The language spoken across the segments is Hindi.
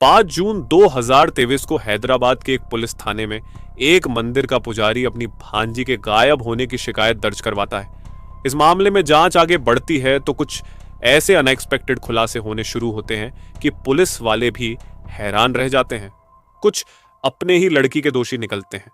5 जून 2023 को हैदराबाद के एक पुलिस थाने में एक मंदिर का पुजारी अपनी भांजी के गायब होने की शिकायत दर्ज करवाता है। इस मामले में जांच आगे बढ़ती है तो कुछ ऐसे अनएक्सपेक्टेड खुलासे होने शुरू होते हैं कि पुलिस वाले भी हैरान रह जाते हैं। कुछ अपने ही लड़की के दोषी निकलते हैं।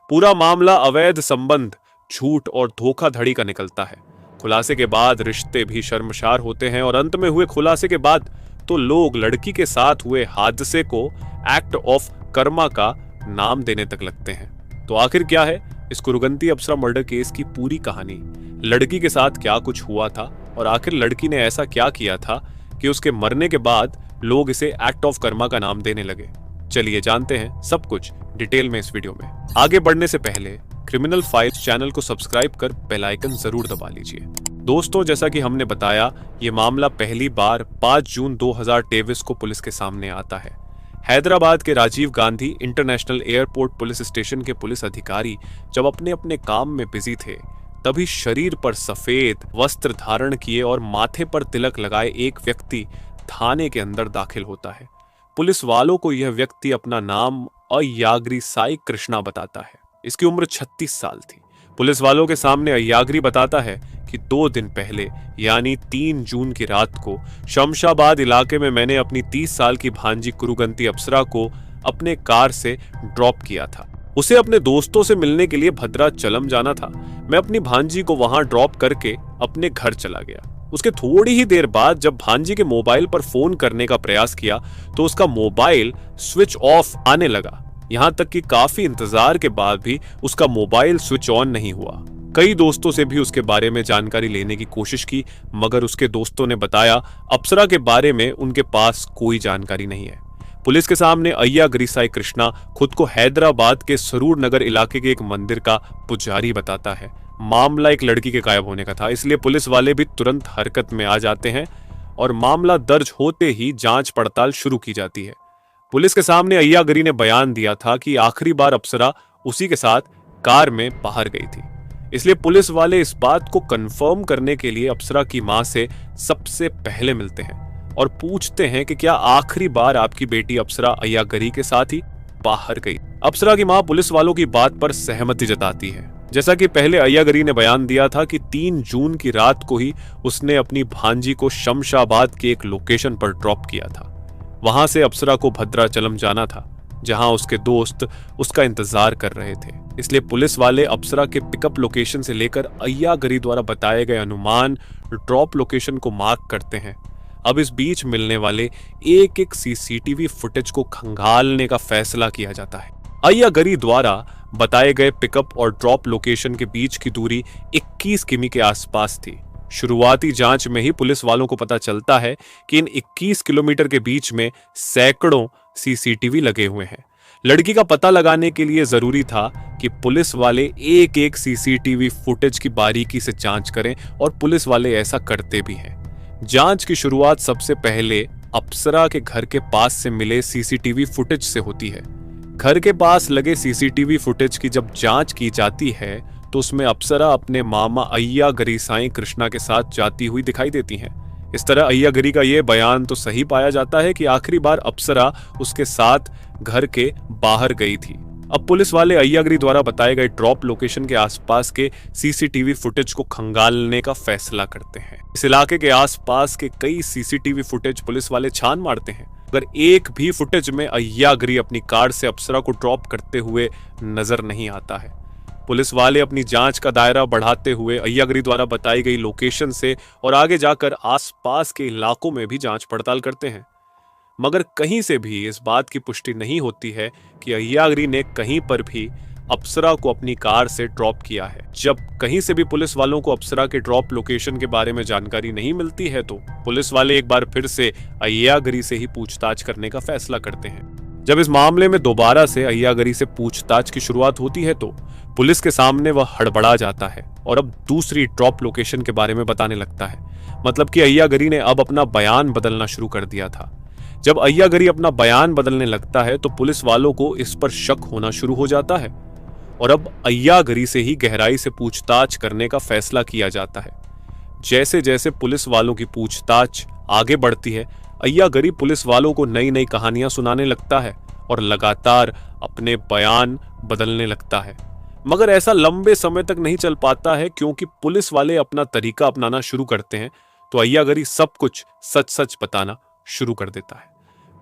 पूरा मामला अवैध संबंध, झूठ और धोखाधड़ी का निकलता है। खुलासे के बाद रिश्ते भी शर्मसार होते हैं और अंत में हुए खुलासे के बाद तो लोग लड़की के साथ हुए हादसे को एक्ट ऑफ कर्मा का नाम देने तक लगते हैं। तो आखिर क्या है इस कुरुगंती अप्सरा मर्डर केस की पूरी कहानी? लड़की के साथ क्या कुछ हुआ था और आखिर लड़की ने ऐसा क्या किया था कि उसके मरने के बाद लोग इसे एक्ट ऑफ कर्मा का नाम देने लगे? चलिए जानते हैं सब कुछ डिटेल में इस वीडियो में। आगे बढ़ने से पहले क्रिमिनल फाइल्स चैनल को सब्सक्राइब कर बेल आइकन जरूर दबा लीजिए। दोस्तों, जैसा कि हमने बताया, ये मामला पहली बार 5 जून 2023 को पुलिस के सामने आता है। हैदराबाद के Rajiv Gandhi international airport police station के पुलिस अधिकारी जब अपने अपने काम में बिजी थे, तभी शरीर पर सफेद वस्त्र धारण किए और माथे पर तिलक लगाए एक व्यक्ति थाने के अंदर दाखिल होता है। पुलिस वालों को यह व्यक्ति अपना नाम अय्याग्री साई कृष्णा बताता है। इसकी उम्र 36 साल थी। पुलिस वालों के सामने अय्याग्री बताता है कि 2 दिन पहले यानी 3 जून की रात को शमशाबाद इलाके में मैंने अपनी 30 साल की भांजी कुरुगंती अप्सरा को अपने कार से ड्रॉप किया था। उसे अपने दोस्तों से मिलने के लिए भद्राचलम जाना था। मैं अपनी भांजी को वहां ड्रॉप करके अपने घर चला गया। उसके थोड़ी ही देर बाद जब भांजी के मोबाइल पर फोन करने का प्रयास किया तो उसका मोबाइल स्विच ऑफ आने लगा। यहां तक कि काफी इंतजार के बाद भी उसका मोबाइल स्विच ऑन नहीं हुआ। कई दोस्तों से भी उसके बारे में जानकारी लेने की कोशिश की, मगर उसके दोस्तों ने बताया अप्सरा के बारे में उनके पास कोई जानकारी नहीं है। पुलिस के सामने अय्याग्री साई कृष्णा खुद को हैदराबाद के सरूर नगर इलाके के एक मंदिर का पुजारी बताता है। मामला एक लड़की के गायब होने का था, इसलिए पुलिस वाले भी तुरंत हरकत में आ जाते हैं और मामला दर्ज होते ही जांच पड़ताल शुरू की जाती है। पुलिस के सामने अय्याग्री ने बयान दिया था कि आखिरी बार अप्सरा उसी के साथ कार में बाहर गई थी। इसलिए पुलिस वाले इस बात को कंफर्म करने के लिए अप्सरा की मां से सबसे पहले मिलते हैं और पूछते हैं कि क्या आखिरी बार आपकी बेटी अप्सरा अय्याग्री के साथ ही बाहर गई? अप्सरा की मां पुलिस वालों की बात पर सहमति जताती है। जैसा कि पहले अय्याग्री ने बयान दिया था कि 3 जून की रात को ही उसने अपनी भांजी को शमशाबाद के एक लोकेशन पर ड्रॉप किया था। वहां से अप्सरा को भद्राचलम जाना था, जहां उसके दोस्त उसका इंतजार कर रहे थे। इसलिए पुलिस वाले अप्सरा के पिकअप लोकेशन से लेकर अय्याग्री द्वारा बताए गए अनुमान ड्रॉप लोकेशन को मार्क करते हैं। अब इस बीच मिलने वाले एक एक सीसीटीवी फुटेज को खंगालने का फैसला किया जाता है। अय्याग्री द्वारा बताए गए पिकअप और ड्रॉप लोकेशन के बीच की दूरी 21 किमी के आसपास थी। शुरुआती जांच में ही पुलिस वालों को पता चलता है कि इन 21 किलोमीटर के बीच में सैकड़ों सीसीटीवी लगे हुए हैं। लड़की का पता लगाने के लिए जरूरी था कि पुलिस वाले एक एक सीसीटीवी फुटेज की बारीकी से जांच करें और पुलिस वाले ऐसा करते भी हैं। जांच की शुरुआत सबसे पहले अप्सरा के घर के पास से मिले सीसीटीवी फुटेज से होती है। घर के पास लगे सीसीटीवी फुटेज की जब जांच की जाती है तो उसमें अप्सरा अपने मामा अय्याग्री साई कृष्णा के साथ जाती हुई दिखाई देती हैं। इस तरह अय्याग्री का यह बयान तो सही पाया जाता है कि आखिरी बार अप्सरा उसके साथ घर के बाहर गई थी। अब पुलिस वाले अय्याग्री द्वारा बताए गए ड्रॉप लोकेशन के आसपास के सीसीटीवी फुटेज को खंगालने का फैसला करते हैं। इस इलाके के आसपास के कई सीसीटीवी फुटेज पुलिस वाले छान मारते हैं, अगर एक भी फुटेज में अय्याग्री अपनी कार से अप्सरा को ड्रॉप करते हुए नजर नहीं आता है। पुलिस वाले अपनी जांच का दायरा बढ़ाते हुए अय्याग्री द्वारा बताई गई लोकेशन से और आगे जाकर आसपास के इलाकों में भी जांच पड़ताल करते हैं, मगर कहीं से भी इस बात की पुष्टि नहीं होती है कि अय्याग्री ने कहीं पर भी अप्सरा को अपनी कार से ड्रॉप किया है। जब कहीं से भी पुलिस वालों को अप्सरा के ड्रॉप लोकेशन के बारे में जानकारी नहीं मिलती है तो पुलिस वाले एक बार फिर से अय्याग्री से ही पूछताछ करने का फैसला करते हैं। जब इस मामले में दोबारा से अय्याग्री से पूछताछ की शुरुआत होती है तो पुलिस के सामने वह हड़बड़ा जाता है और अब दूसरी ड्रॉप लोकेशन के बारे में बताने लगता है। मतलब कि अय्याग्री ने अब अपना बयान बदलना शुरू कर दिया था। जब अय्याग्री अपना बयान बदलने लगता है तो पुलिस वालों को इस पर शक होना शुरू हो जाता है और अब अय्याग्री से ही गहराई से पूछताछ करने का फैसला किया जाता है। जैसे जैसे पुलिस वालों की पूछताछ आगे बढ़ती है, अय्यागरी पुलिस वालों को नई नई कहानियां सुनाने लगता है और लगातार अपने बयान बदलने लगता है। मगर ऐसा लंबे समय तक नहीं चल पाता है, क्योंकि पुलिस वाले अपना तरीका अपनाना शुरू करते हैं तो अय्यागरी सब कुछ सच सच बताना शुरू कर देता है।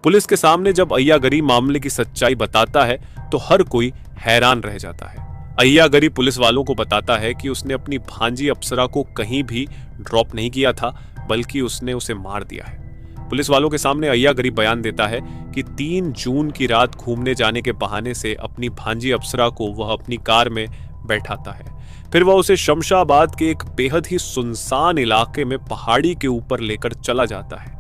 पुलिस के सामने जब अय्यागरी मामले की सच्चाई बताता है तो हर कोई हैरान रह जाता है। अय्यागरी पुलिस वालों को बताता है कि उसने अपनी भांजी अप्सरा को कहीं भी ड्रॉप नहीं किया था, बल्कि उसने उसे मार दिया है। पुलिस वालों के सामने अय्यागरी बयान देता है कि 3 जून की रात घूमने जाने के बहाने से अपनी भांजी अप्सरा को वह अपनी कार में बैठाता है। फिर वह उसे शमशाबाद के एक बेहद ही सुनसान इलाके में पहाड़ी के ऊपर लेकर चला जाता है।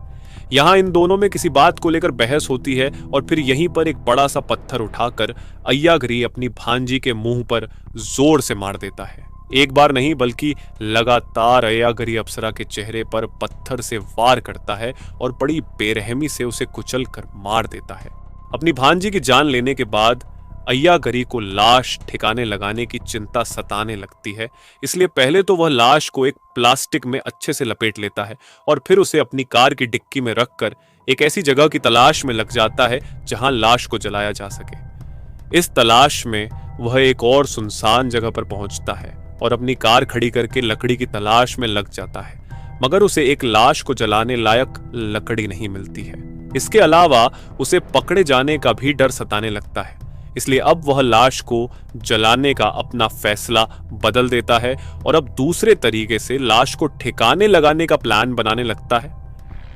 यहाँ इन दोनों में किसी बात को लेकर बहस होती है और फिर यहीं पर एक बड़ा सा पत्थर उठाकर अय्यागरी अपनी भांजी के मुंह पर जोर से मार देता है। एक बार नहीं बल्कि लगातार अय्यागरी अप्सरा के चेहरे पर पत्थर से वार करता है और बड़ी बेरहमी से उसे कुचल कर मार देता है। अपनी भांजी की जान लेने के बाद अय्यागरी को लाश ठिकाने लगाने की चिंता सताने लगती है, इसलिए पहले तो वह लाश को एक प्लास्टिक में अच्छे से लपेट लेता है और फिर उसे अपनी कार की डिक्की में रखकर एक ऐसी जगह की तलाश में लग जाता है जहां लाश को जलाया जा सके। इस तलाश में वह एक और सुनसान जगह पर पहुंचता है और अपनी कार खड़ी करके लकड़ी की तलाश में लग जाता है, मगर उसे एक लाश को जलाने लायक लकड़ी नहीं मिलती है। इसके अलावा उसे पकड़े जाने का भी डर सताने लगता है, इसलिए अब वह लाश को जलाने का अपना फैसला बदल देता है और अब दूसरे तरीके से लाश को ठिकाने लगाने का प्लान बनाने लगता है।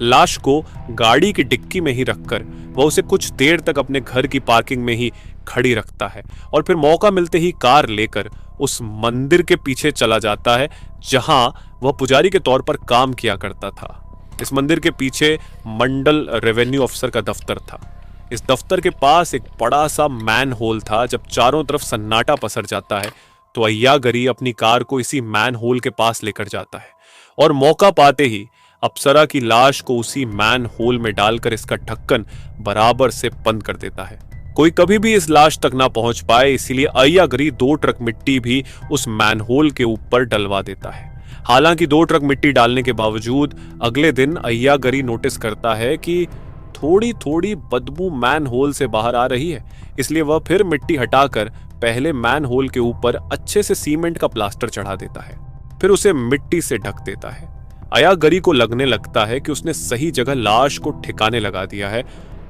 लाश को गाड़ी की डिक्की में ही रखकर वह उसे कुछ देर तक अपने घर की पार्किंग में ही खड़ी रखता है और फिर मौका मिलते ही कार लेकर उस मंदिर के पीछे चला जाता है जहां वह पुजारी के तौर पर काम किया करता था। इस मंदिर के पीछे मंडल रेवेन्यू अफसर का दफ्तर था। इस दफ्तर के पास एक बड़ा सा मैन होल था। जब चारों तरफ सन्नाटा पसर जाता है तो अय्यागरी अपनी कार को इसी मैन होल के पास लेकर जाता है और मौका पाते ही अप्सरा की लाश को उसी मैन होल में डालकर इसका ढक्कन बराबर से बंद कर देता है। कोई कभी भी इस लाश तक ना पहुंच पाए, इसीलिए अय्यागरी 2 ट्रक मिट्टी भी उस मैन होल के ऊपर डलवा देता है। हालांकि 2 ट्रक मिट्टी डालने के बावजूद अगले दिन अय्यागरी नोटिस करता है कि थोड़ी थोड़ी बदबू मैन होल से बाहर आ रही है, इसलिए वह फिर मिट्टी हटाकर पहले मैन होल के ऊपर अच्छे से सीमेंट का प्लास्टर चढ़ा देता है, फिर उसे मिट्टी से ढक देता है। अय्यागरी को लगने लगता है कि उसने सही जगह लाश को ठिकाने लगा दिया है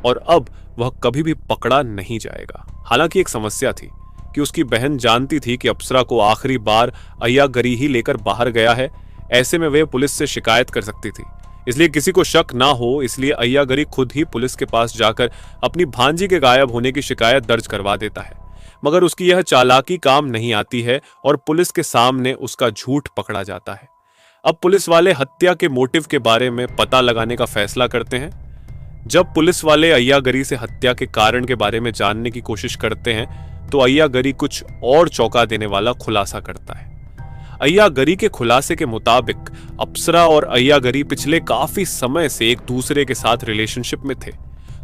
और अब वह कभी भी पकड़ा नहीं जाएगा। हालांकि एक समस्या थी कि उसकी बहन जानती थी कि अप्सरा को आखिरी बार अय्यागरी ही लेकर बाहर गया है। ऐसे में वह पुलिस से शिकायत कर सकती थी, इसलिए किसी को शक ना हो, इसलिए अय्यागरी खुद ही पुलिस के पास जाकर अपनी भांजी के गायब होने की शिकायत दर्ज करवा देता है। मगर उसकी यह चालाकी काम नहीं आती है और पुलिस के सामने उसका झूठ पकड़ा जाता है। अब पुलिस वाले हत्या के मोटिव के बारे में पता लगाने का फैसला करते हैं। जब पुलिस वाले अय्यागरी से हत्या के कारण के बारे में जानने की कोशिश करते हैं तो अय्यागरी कुछ और चौंका देने वाला खुलासा करता है। अय्यागरी के खुलासे के मुताबिक अप्सरा और अय्यागरी पिछले काफी समय से एक दूसरे के साथ रिलेशनशिप में थे।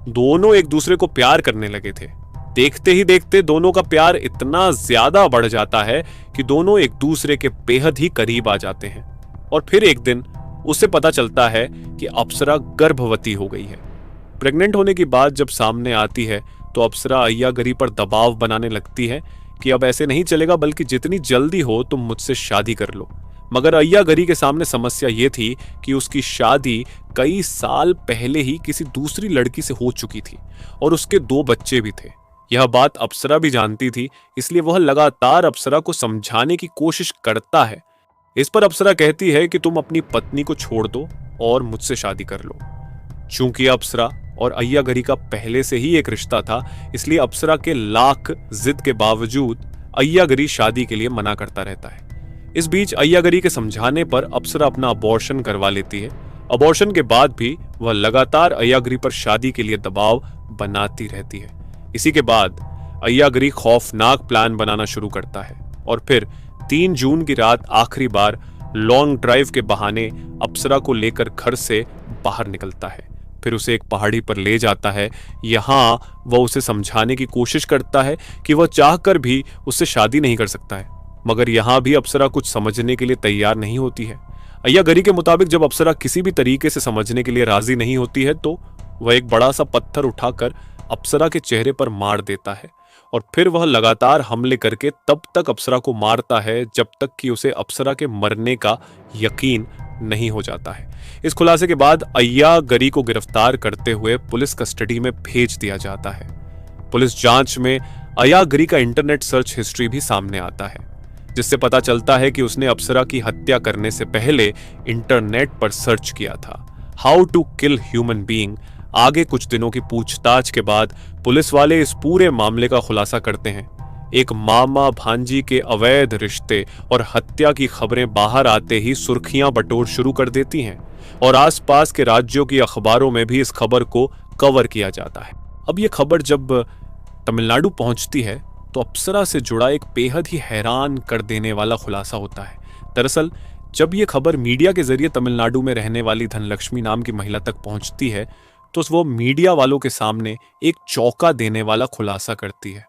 दोनों एक दूसरे को प्यार करने लगे थे। देखते ही देखते दोनों का प्यार इतना ज्यादा बढ़ जाता है कि दोनों एक दूसरे के बेहद ही करीब आ जाते हैं और फिर एक दिन उसे पता चलता है कि अप्सरा गर्भवती हो गई है। प्रेग्नेंट होने की बात जब सामने आती है तो अप्सरा अय्यागरी पर दबाव बनाने लगती है कि अब ऐसे नहीं चलेगा, बल्कि जितनी जल्दी हो तुम मुझसे शादी कर लो। मगर अय्यागरी के सामने समस्या ये थी कि उसकी शादी कई साल पहले ही किसी दूसरी लड़की से हो चुकी थी और उसके 2 बच्चे भी थे। यह बात अप्सरा भी जानती थी, इसलिए वह लगातार अप्सरा को समझाने की कोशिश करता है। इस पर अप्सरा कहती है कि तुम अपनी पत्नी को छोड़ दो और मुझसे शादी कर लो। चूंकि अप्सरा और अय्यागरी का पहले से ही एक रिश्ता था, इसलिए अप्सरा के लाख जिद के बावजूद अय्यागरी शादी के लिए मना करता रहता है। इस बीच अय्यागरी के समझाने पर अप्सरा अपना अबॉर्शन करवा लेती है। अबॉर्शन के बाद भी वह लगातार अय्यागरी पर शादी के लिए दबाव बनाती रहती है। इसी के बाद अय्यागरी खौफनाक प्लान बनाना शुरू करता है और फिर 3 जून की रात आखिरी बार लॉन्ग ड्राइव के बहाने अप्सरा को लेकर घर से बाहर निकलता है। फिर उसे एक पहाड़ी पर ले जाता है। यहाँ वह उसे समझाने की कोशिश करता है कि वह चाहकर भी उससे शादी नहीं कर सकता है, मगर यहाँ भी अप्सरा कुछ समझने के लिए तैयार नहीं होती है। अय्यागरी के मुताबिक जब अप्सरा किसी भी तरीके से समझने के लिए राजी नहीं होती है तो वह एक बड़ा सा पत्थर उठाकर अप्सरा के चेहरे पर मार देता है और फिर वह लगातार हमले करके तब तक अप्सरा को मारता है जब तक कि उसे अप्सरा के मरने का यकीन नहीं हो जाता है। इस खुलासे के बाद अय्यागरी को गिरफ्तार करते हुए पुलिस कस्टडी में भेज दिया जाता है। पुलिस जांच में अय्यागरी का इंटरनेट सर्च हिस्ट्री भी सामने आता है, जिससे पता चलता है कि उसने अप्सरा की हत्या करने से पहले इंटरनेट पर सर्च किया था how to kill human being. आगे कुछ दिनों की पूछताछ के बाद पुलिस वाले इस पूरे मामले का खुलासा करते हैं। एक मामा भांजी के अवैध रिश्ते और हत्या की खबरें बाहर आते ही सुर्खियां बटोर शुरू कर देती हैं और आसपास के राज्यों की अखबारों में भी इस खबर को कवर किया जाता है। अब यह खबर जब तमिलनाडु पहुंचती है तो अप्सरा से जुड़ा एक बेहद ही हैरान कर देने वाला खुलासा होता है। दरअसल जब यह खबर मीडिया के जरिए तमिलनाडु में रहने वाली धनलक्ष्मी नाम की महिला तक पहुंचती है तो वो मीडिया वालों के सामने एक चौंका देने वाला खुलासा करती है।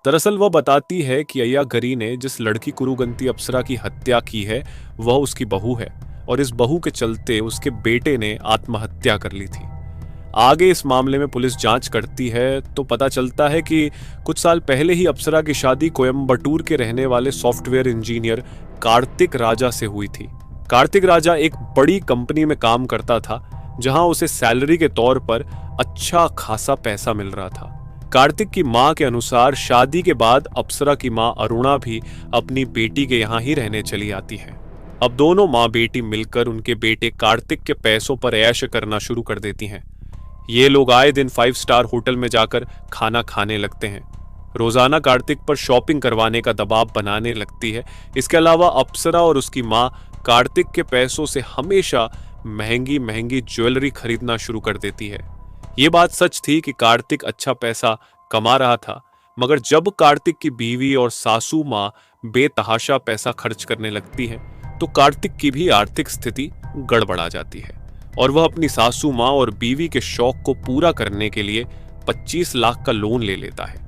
दरअसल वह बताती है कि अय्यागरी ने जिस लड़की कुरुगंती अप्सरा की हत्या की है वह उसकी बहू है और इस बहू के चलते उसके बेटे ने आत्महत्या कर ली थी। आगे इस मामले में पुलिस जांच करती है तो पता चलता है कि कुछ साल पहले ही अप्सरा की शादी कोयम्बटूर के रहने वाले सॉफ्टवेयर इंजीनियर कार्तिक राजा से हुई थी। कार्तिक राजा एक बड़ी कंपनी में काम करता था जहां उसे सैलरी के तौर पर अच्छा खासा पैसा मिल रहा था। कार्तिक की मां के अनुसार शादी के बाद अप्सरा की मां अरुणा भी अपनी बेटी के यहां ही रहने चली आती है। अब दोनों मां बेटी मिलकर उनके बेटे कार्तिक के पैसों पर ऐश करना शुरू कर देती हैं। ये लोग आए दिन 5 स्टार होटल में जाकर खाना खाने लगते हैं। रोजाना कार्तिक पर शॉपिंग करवाने का दबाव बनाने लगती है। इसके अलावा अप्सरा और उसकी मां कार्तिक के पैसों से हमेशा महंगी महंगी ज्वेलरी खरीदना शुरू कर देती है। ये बात सच थी कि कार्तिक अच्छा पैसा कमा रहा था, मगर जब कार्तिक की बीवी और सासू मां बेतहाशा पैसा खर्च करने लगती है तो कार्तिक की भी आर्थिक स्थिति गड़बड़ा जाती है और वह अपनी सासू मां और बीवी के शौक को पूरा करने के लिए 25 लाख का लोन ले लेता है।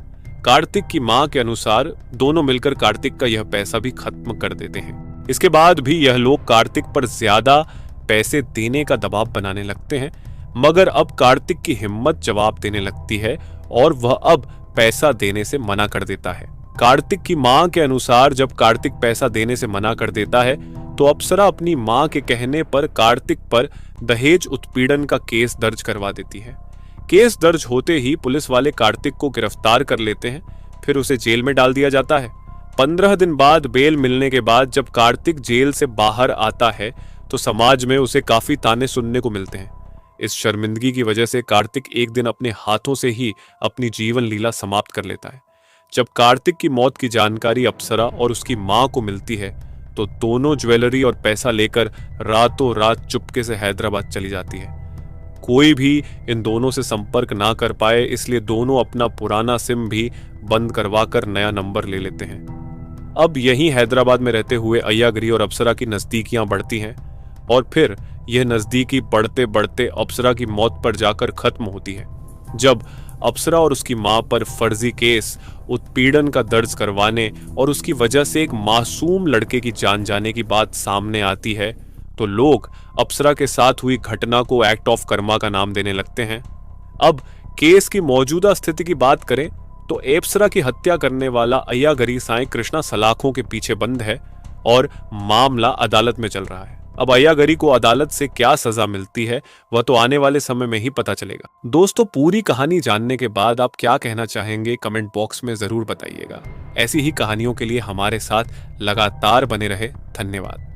कार्तिक की मां के अनुसार दोनों मिलकर कार्तिक का यह पैसा भी खत्म कर देते हैं। इसके बाद भी यह लोग कार्तिक पर ज्यादा पैसे देने का दबाव बनाने लगते हैं, मगर अब कार्तिक की हिम्मत जवाब देने लगती है और वह अब पैसा देने से मना कर देता है। कार्तिक की मां के अनुसार जब कार्तिक पैसा देने से मना कर देता है तो अप्सरा अपनी मां के कहने पर कार्तिक पर दहेज उत्पीड़न का केस दर्ज करवा देती है। केस दर्ज होते ही पुलिस वाले कार्तिक को गिरफ्तार कर लेते हैं, फिर उसे जेल में डाल दिया जाता है। 15 दिन बाद बेल मिलने के बाद जब कार्तिक जेल से बाहर आता है तो समाज में उसे काफी ताने सुनने को मिलते हैं। इस शर्मिंदगी की वजह से कार्तिक एक दिन अपने हाथों से ही अपनी जीवन लीला समाप्त कर लेता है। जब कार्तिक की मौत की जानकारी अप्सरा और उसकी मां को मिलती है तो दोनों ज्वेलरी और पैसा लेकर रातों रात चुपके से हैदराबाद चली जाती है। कोई भी इन दोनों से संपर्क ना कर पाए, इसलिए दोनों अपना पुराना सिम भी बंद करवाकर नया नंबर ले लेते हैं। अब यहीं हैदराबाद में रहते हुए अय्यागरी और अप्सरा की नजदीकियां बढ़ती हैं और फिर यह नजदीकी बढ़ते बढ़ते अप्सरा की मौत पर जाकर खत्म होती है। जब अप्सरा और उसकी मां पर फर्जी केस उत्पीड़न का दर्ज करवाने और उसकी वजह से एक मासूम लड़के की जान जाने की बात सामने आती है तो लोग अप्सरा के साथ हुई घटना को एक्ट ऑफ कर्मा का नाम देने लगते हैं। अब केस की मौजूदा स्थिति की बात करें तो अप्सरा की हत्या करने वाला अय्यागरी साईं कृष्णा सलाखों के पीछे बंद है और मामला अदालत में चल रहा है। अब अय्यागरी को अदालत से क्या सजा मिलती है वह तो आने वाले समय में ही पता चलेगा। दोस्तों, पूरी कहानी जानने के बाद आप क्या कहना चाहेंगे कमेंट बॉक्स में जरूर बताइएगा। ऐसी ही कहानियों के लिए हमारे साथ लगातार बने रहे। धन्यवाद।